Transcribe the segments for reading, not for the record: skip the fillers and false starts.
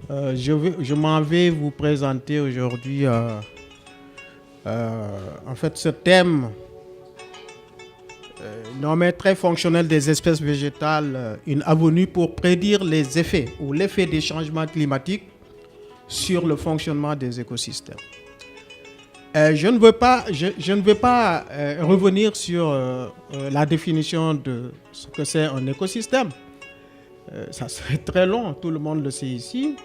je m'en vais vous présenter aujourd'hui en fait ce thème nommé très fonctionnel des espèces végétales, une avenue pour prédire les effets ou l'effet des changements climatiques sur le fonctionnement des écosystèmes. Je ne veux pas revenir sur la définition de ce que c'est un écosystème. Ça serait très long, tout le monde le sait ici.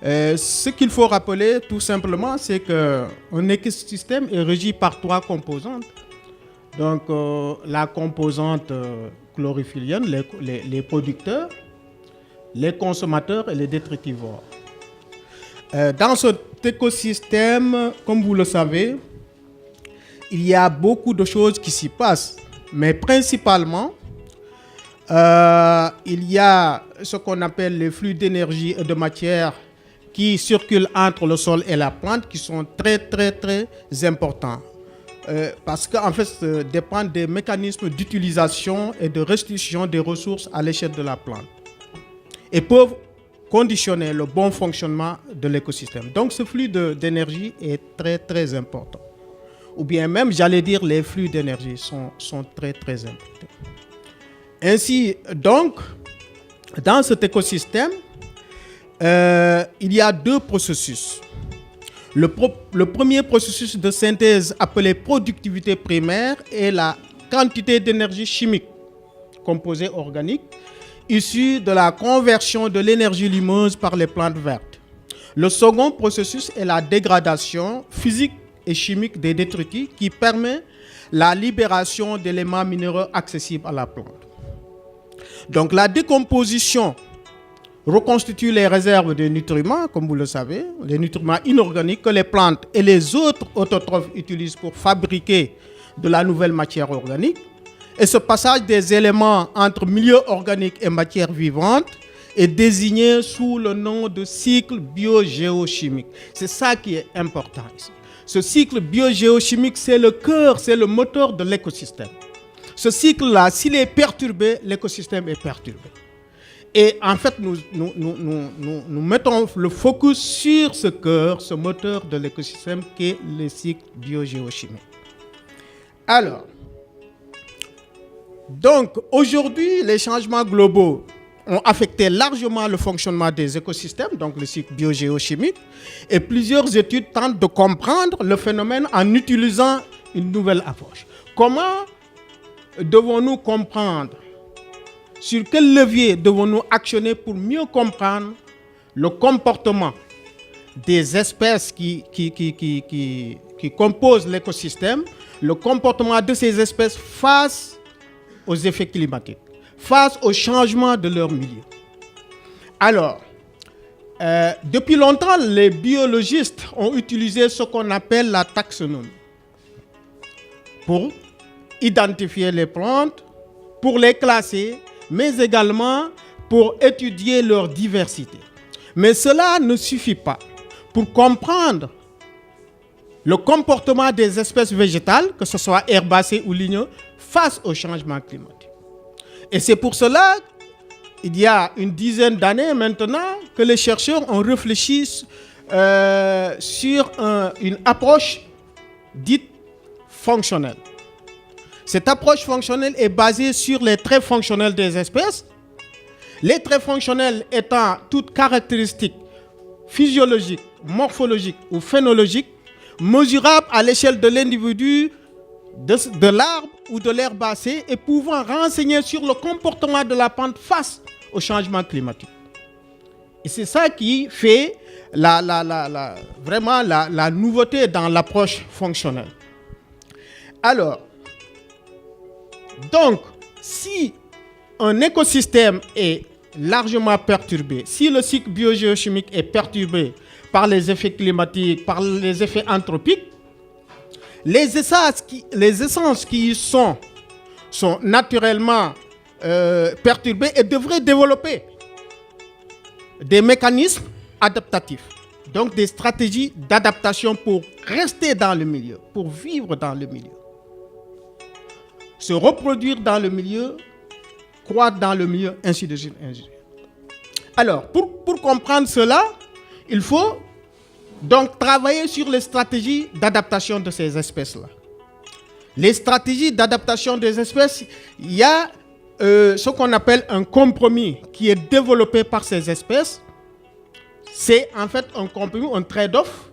Ce qu'il faut rappeler tout simplement, c'est qu'un écosystème est régi par trois composantes. Donc la composante chlorophyllienne, les producteurs, les consommateurs et les détritivores. Dans cet écosystème, comme vous le savez, il y a beaucoup de choses qui s'y passent, mais principalement, il y a ce qu'on appelle les flux d'énergie et de matière qui circulent entre le sol et la plante, qui sont très importants. Parce qu'en fait, ça dépend des mécanismes d'utilisation et de restitution des ressources à l'échelle de la plante et peuvent conditionner le bon fonctionnement de l'écosystème. Donc, ce flux d'énergie est très important. Ou bien même, j'allais dire, les flux d'énergie sont très importants. Ainsi, donc, dans cet écosystème, il y a deux processus. Le premier processus de synthèse appelé productivité primaire est la quantité d'énergie chimique, composée organique, issue de la conversion de l'énergie lumineuse par les plantes vertes. Le second processus est la dégradation physique et chimique des détritus qui permet la libération d'éléments minéraux accessibles à la plante. Donc la décomposition reconstitue les réserves de nutriments, comme vous le savez, les nutriments inorganiques que les plantes et les autres autotrophes utilisent pour fabriquer de la nouvelle matière organique. Et ce passage des éléments entre milieu organique et matière vivante est désigné sous le nom de cycle biogéochimique. C'est ça qui est important ici. Ce cycle biogéochimique, c'est le cœur, c'est le moteur de l'écosystème. Ce cycle-là, s'il est perturbé, l'écosystème est perturbé. Et en fait, nous mettons le focus sur ce cœur, ce moteur de l'écosystème qui est le cycle biogéochimique. Alors, donc aujourd'hui, les changements globaux ont affecté largement le fonctionnement des écosystèmes, donc le cycle biogéochimique, et plusieurs études tentent de comprendre le phénomène en utilisant une nouvelle approche. Comment devons-nous comprendre? Sur quel levier devons-nous actionner pour mieux comprendre le comportement des espèces qui composent l'écosystème, le comportement de ces espèces face aux effets climatiques, face au changement de leur milieu? Alors, depuis longtemps, les biologistes ont utilisé ce qu'on appelle la taxonomie pour identifier les plantes, pour les classer, mais également pour étudier leur diversité. Mais cela ne suffit pas pour comprendre le comportement des espèces végétales, que ce soit herbacées ou ligneuses, face au changement climatique. Et c'est pour cela, il y a une dizaine d'années maintenant, que les chercheurs ont réfléchi sur une approche dite fonctionnelle. Cette approche fonctionnelle est basée sur les traits fonctionnels des espèces, les traits fonctionnels étant toutes caractéristiques physiologiques, morphologiques ou phénologiques, mesurables à l'échelle de l'individu, de l'arbre ou de l'herbacée et pouvant renseigner sur le comportement de la plante face au changement climatique. Et c'est ça qui fait vraiment la nouveauté dans l'approche fonctionnelle. Alors, donc, si un écosystème est largement perturbé, si le cycle biogéochimique est perturbé par les effets climatiques, par les effets anthropiques, les essences qui y sont naturellement perturbées et devraient développer des mécanismes adaptatifs, donc des stratégies d'adaptation pour rester dans le milieu, pour vivre dans le milieu, se reproduire dans le milieu, croître dans le milieu, ainsi de suite, ainsi de suite. Alors, pour comprendre cela, il faut donc travailler sur les stratégies d'adaptation de ces espèces-là. Les stratégies d'adaptation des espèces, il y a ce qu'on appelle un compromis qui est développé par ces espèces. C'est en fait un compromis, un trade-off,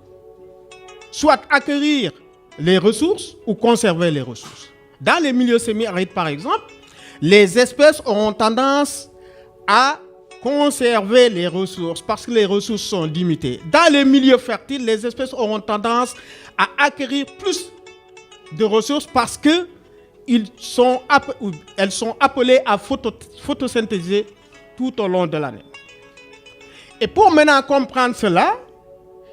soit acquérir les ressources ou conserver les ressources. Dans les milieux semi-arides, par exemple, les espèces auront tendance à conserver les ressources parce que les ressources sont limitées. Dans les milieux fertiles, les espèces auront tendance à acquérir plus de ressources parce que elles sont appelées à photosynthétiser tout au long de l'année. Et pour maintenant comprendre cela,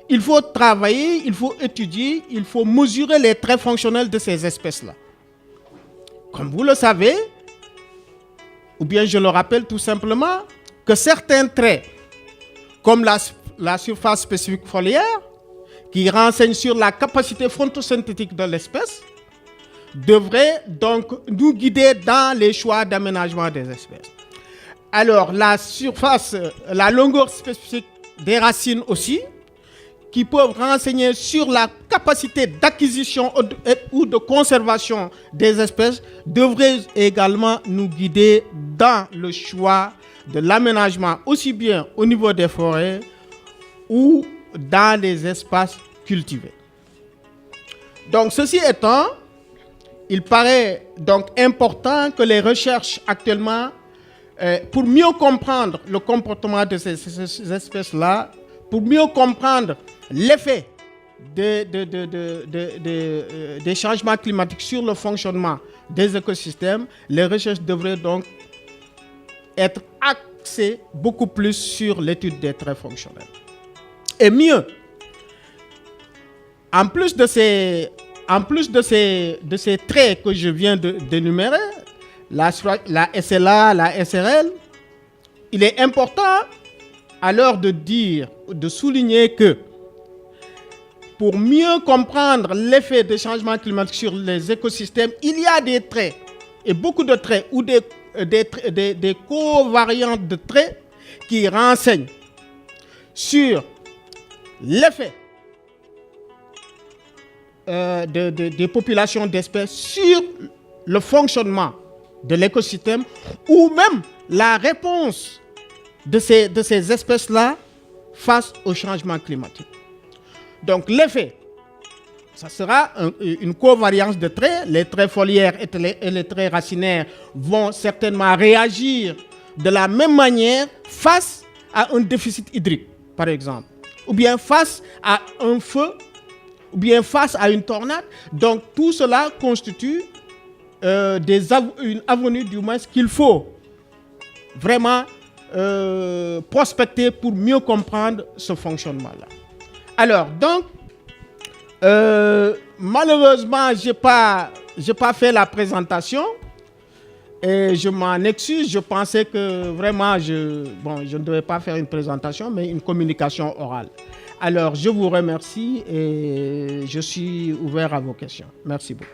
il faut travailler, il faut étudier, il faut mesurer les traits fonctionnels de ces espèces-là. Comme vous le savez, ou bien je le rappelle tout simplement, que certains traits, comme la surface spécifique foliaire, qui renseigne sur la capacité photosynthétique de l'espèce, devrait donc nous guider dans les choix d'aménagement des espèces. Alors, la longueur spécifique des racines aussi, qui peuvent renseigner sur la capacité d'acquisition ou de conservation des espèces, devraient également nous guider dans le choix de l'aménagement, aussi bien au niveau des forêts ou dans les espaces cultivés. Donc, ceci étant, il paraît donc important que les recherches actuellement, pour mieux comprendre le comportement de ces espèces-là, pour mieux comprendre l'effet des changements climatiques sur le fonctionnement des écosystèmes, les recherches devraient donc être axées beaucoup plus sur l'étude des traits fonctionnels. Et mieux, en plus de ces traits que je viens d'énumérer, la SLA, la SRL, il est important alors de souligner que pour mieux comprendre l'effet des changements climatiques sur les écosystèmes, il y a des traits, et beaucoup de traits, ou des covariantes de traits qui renseignent sur l'effet des populations d'espèces sur le fonctionnement de l'écosystème, ou même la réponse de ces espèces-là face au changement climatique. Donc l'effet, ça sera une covariance de traits. Les traits foliaires et les traits racinaires vont certainement réagir de la même manière face à un déficit hydrique, par exemple, ou bien face à un feu, ou bien face à une tornade. Donc tout cela constitue une avenue du moins qu'il faut vraiment prospecter pour mieux comprendre ce fonctionnement-là. Alors, donc, malheureusement, j'ai pas fait la présentation et je m'en excuse. Je pensais que vraiment, je ne devais pas faire une présentation, mais une communication orale. Alors, je vous remercie et je suis ouvert à vos questions. Merci beaucoup.